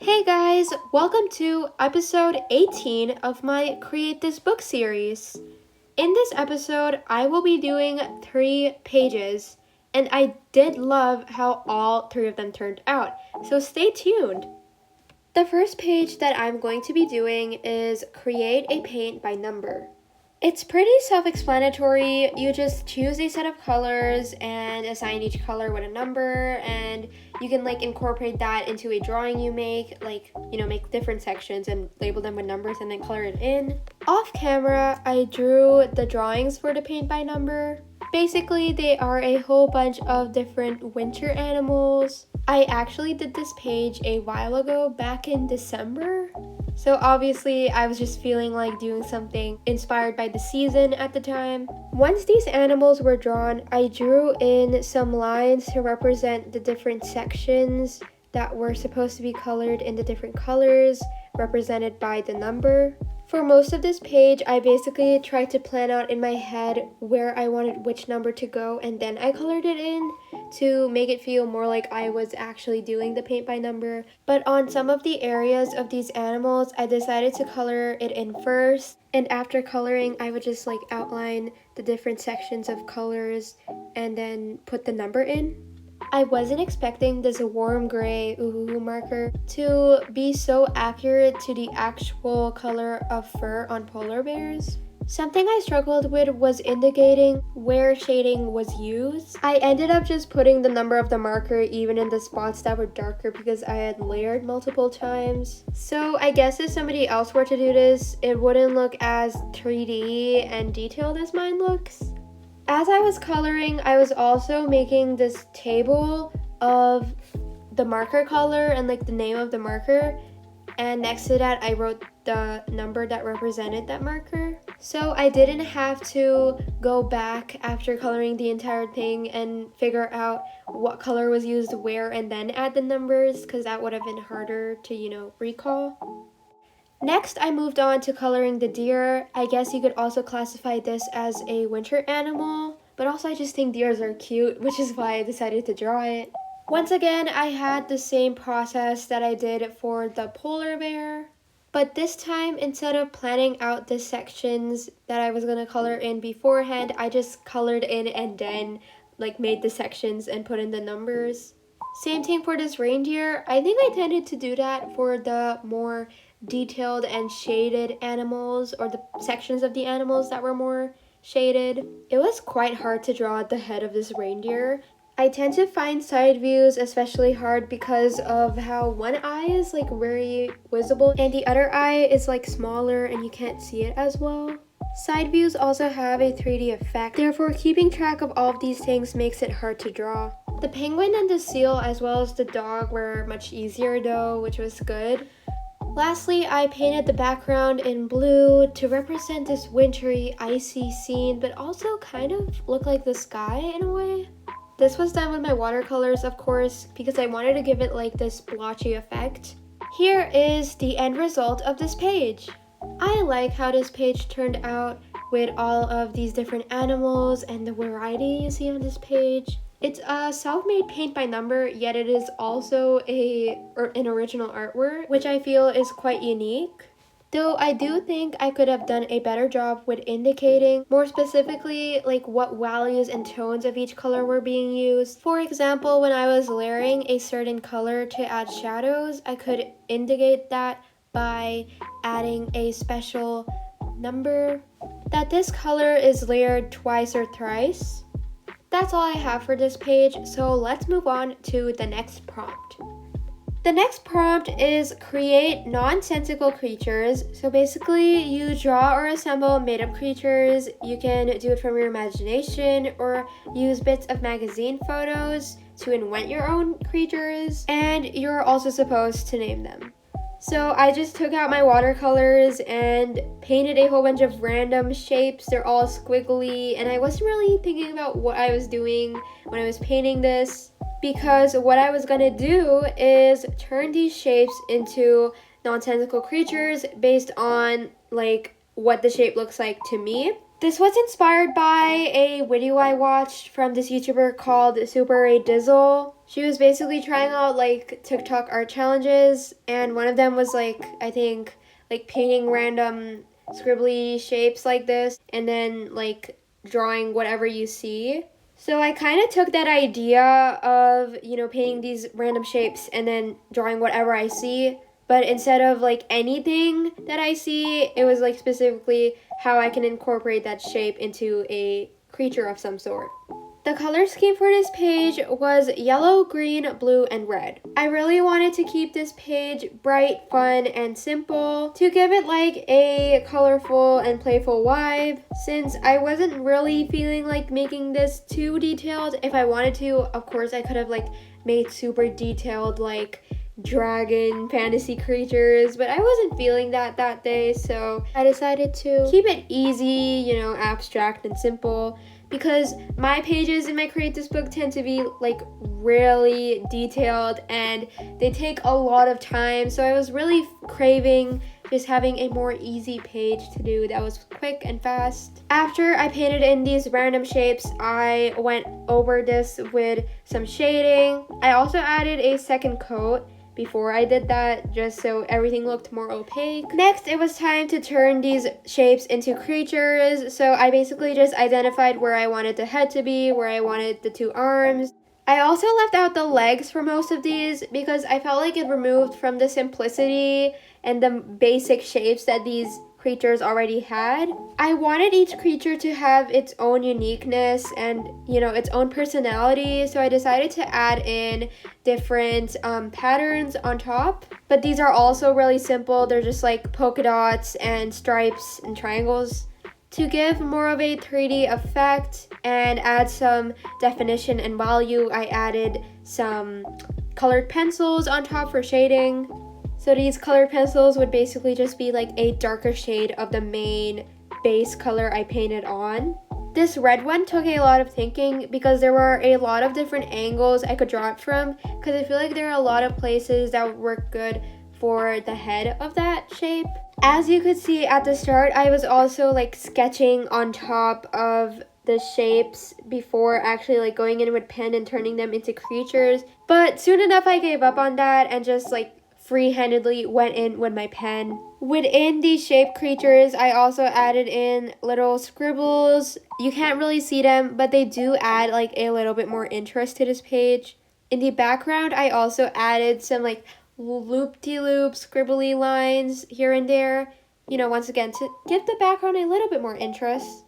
Hey guys, welcome to episode 18 of my Create This Book series. In this episode, I will be doing 3 pages, and I did love how all 3 of them turned out, so stay tuned. The first page that I'm going to be doing is Create a Paint by Number. It's pretty self-explanatory. You just choose a set of colors and assign each color with a number, and you can incorporate that into a drawing you make, make different sections and label them with numbers and then color it in. Off camera, I drew the drawings for the paint by number. Basically, they are a whole bunch of different winter animals. I actually did this page a while ago, back in December. So obviously, I was just feeling like doing something inspired by the season at the time. Once these animals were drawn, I drew in some lines to represent the different sections that were supposed to be colored in the different colors, represented by the number. For most of this page, I basically tried to plan out in my head where I wanted which number to go, and then I colored it in to make it feel more like I was actually doing the paint by number. But on some of the areas of these animals, I decided to color it in first, and after coloring, I would just outline the different sections of colors and then put the number in. I wasn't expecting this warm gray Uhuhu marker to be so accurate to the actual color of fur on polar bears. Something I struggled with was indicating where shading was used. I ended up just putting the number of the marker even in the spots that were darker because I had layered multiple times. So I guess if somebody else were to do this, it wouldn't look as 3D and detailed as mine looks. As I was coloring, I was also making this table of the marker color and the name of the marker, and next to that I wrote the number that represented that marker. So I didn't have to go back after coloring the entire thing and figure out what color was used where and then add the numbers, because that would have been harder to, recall. Next, I moved on to coloring the deer. I guess you could also classify this as a winter animal, but also I just think deers are cute, which is why I decided to draw it. Once again, I had the same process that I did for the polar bear, but this time, instead of planning out the sections that I was going to color in beforehand, I just colored in and then made the sections and put in the numbers. Same thing for this reindeer. I think I tended to do that for the more detailed and shaded animals, or the sections of the animals that were more shaded. It was quite hard to draw the head of this reindeer. I tend to find side views especially hard because of how one eye is very visible and the other eye is smaller and you can't see it as well. Side views also have a 3D effect, therefore keeping track of all of these things makes it hard to draw. The penguin and the seal as well as the dog were much easier though, which was good. Lastly, I painted the background in blue to represent this wintry, icy scene, but also kind of look like the sky in a way. This was done with my watercolors, of course, because I wanted to give it this blotchy effect. Here is the end result of this page. I like how this page turned out with all of these different animals and the variety you see on this page. It's a self-made paint by number, yet it is also an original artwork, which I feel is quite unique. Though I do think I could have done a better job with indicating more specifically what values and tones of each color were being used. For example, when I was layering a certain color to add shadows, I could indicate that by adding a special number, that this color is layered twice or thrice. That's all I have for this page, so let's move on to the next prompt. The next prompt is Create Nonsensical Creatures. So basically, you draw or assemble made-up creatures. You can do it from your imagination or use bits of magazine photos to invent your own creatures, and you're also supposed to name them. So I just took out my watercolors and painted a whole bunch of random shapes. They're all squiggly, and I wasn't really thinking about what I was doing when I was painting this, because what I was gonna do is turn these shapes into nonsensical creatures based on what the shape looks like to me. This was inspired by a video I watched from this YouTuber called Super Ray Dizzle. She was basically trying out like TikTok art challenges, and one of them was like, I think, like painting random scribbly shapes like this and then like drawing whatever you see. So I kind of took that idea of, painting these random shapes and then drawing whatever I see. But instead of like anything that I see, it was like specifically how I can incorporate that shape into a creature of some sort. The color scheme for this page was yellow, green, blue, and red. I really wanted to keep this page bright, fun, and simple to give it like a colorful and playful vibe. Since I wasn't really feeling like making this too detailed, if I wanted to, of course I could have like made super detailed like dragon fantasy creatures, but I wasn't feeling that day, so I decided to keep it easy, abstract and simple, because my pages in my Create This book tend to be like really detailed and they take a lot of time, so I was really craving just having a more easy page to do that was quick and fast. After I painted in these random shapes, I went over this with some shading. I also added a second coat before I did that, just so everything looked more opaque. Next, it was time to turn these shapes into creatures, so I basically just identified where I wanted the head to be, where I wanted the two arms. I also left out the legs for most of these because I felt like it removed from the simplicity and the basic shapes that these creatures already had. I wanted each creature to have its own uniqueness and, its own personality, so I decided to add in different patterns on top. But these are also really simple. They're just like polka dots and stripes and triangles. To give more of a 3D effect and add some definition and value, I added some colored pencils on top for shading. So these colored pencils would basically just be like a darker shade of the main base color I painted on. This red one took a lot of thinking because there were a lot of different angles I could draw it from, because I feel like there are a lot of places that would work good for the head of that shape. As you could see at the start, I was also like sketching on top of the shapes before actually like going in with pen and turning them into creatures. But soon enough I gave up on that and just like free-handedly went in with my pen. Within these shaped creatures, I also added in little scribbles. You can't really see them, but they do add like a little bit more interest to this page. In the background, I also added some like loop-de-loop scribbly lines here and there, once again to give the background a little bit more interest.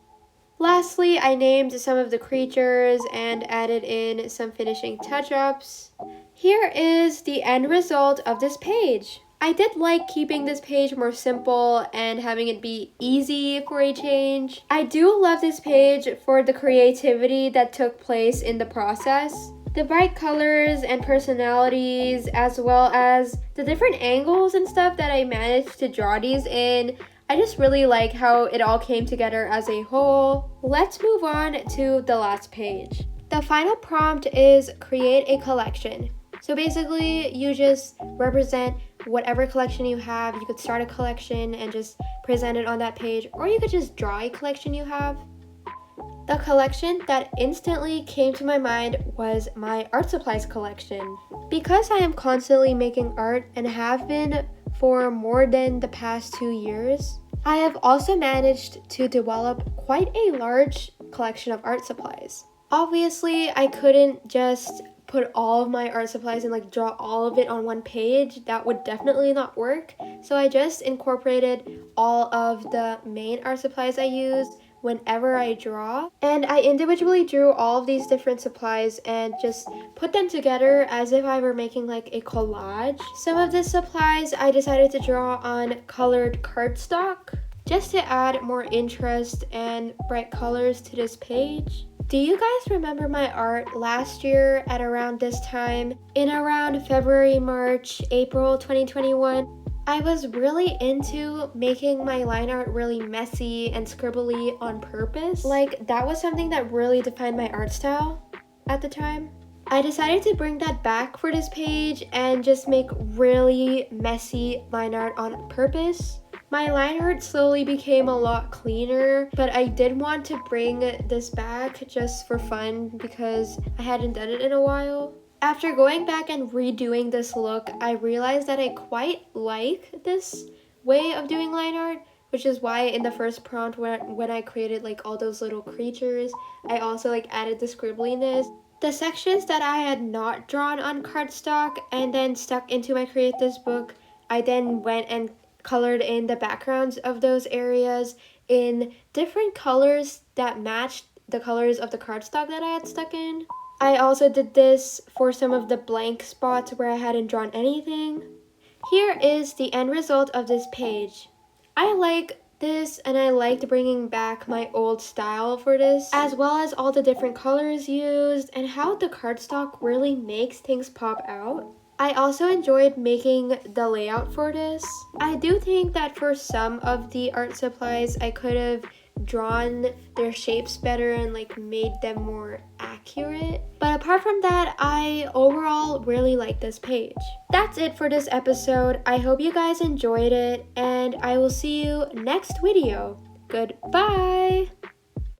Lastly, I named some of the creatures and added in some finishing touch-ups. Here is the end result of this page. I did like keeping this page more simple and having it be easy for a change. I do love this page for the creativity that took place in the process. The bright colors and personalities, as well as the different angles and stuff that I managed to draw these in. I just really like how it all came together as a whole. Let's move on to the last page. The final prompt is create a collection. So basically, you just represent whatever collection you have. You could start a collection and just present it on that page, or you could just draw a collection you have. The collection that instantly came to my mind was my art supplies collection. Because I am constantly making art and have been for more than the past 2 years, I have also managed to develop quite a large collection of art supplies. Obviously, I couldn't just put all of my art supplies and like draw all of it on one page. That would definitely not work. So I just incorporated all of the main art supplies I use whenever I draw, and I individually drew all of these different supplies and just put them together as if I were making like a collage. Some of the supplies I decided to draw on colored cardstock just to add more interest and bright colors to this page. Do you guys remember my art last year at around this time? In around February, March, April 2021, I was really into making my line art really messy and scribbly on purpose. Like, that was something that really defined my art style at the time. I decided to bring that back for this page and just make really messy line art on purpose. My line art slowly became a lot cleaner, but I did want to bring this back just for fun because I hadn't done it in a while. After going back and redoing this look, I realized that I quite like this way of doing line art, which is why in the first prompt when I created like all those little creatures, I also like added the scribbliness. The sections that I had not drawn on cardstock and then stuck into my Create This book, I then went and colored in the backgrounds of those areas in different colors that matched the colors of the cardstock that I had stuck in. I also did this for some of the blank spots where I hadn't drawn anything. Here is the end result of this page. I like this and I liked bringing back my old style for this, as well as all the different colors used and how the cardstock really makes things pop out. I also enjoyed making the layout for this. I do think that for some of the art supplies, I could have drawn their shapes better and like made them more accurate. But apart from that, I overall really like this page. That's it for this episode. I hope you guys enjoyed it and I will see you next video. Goodbye!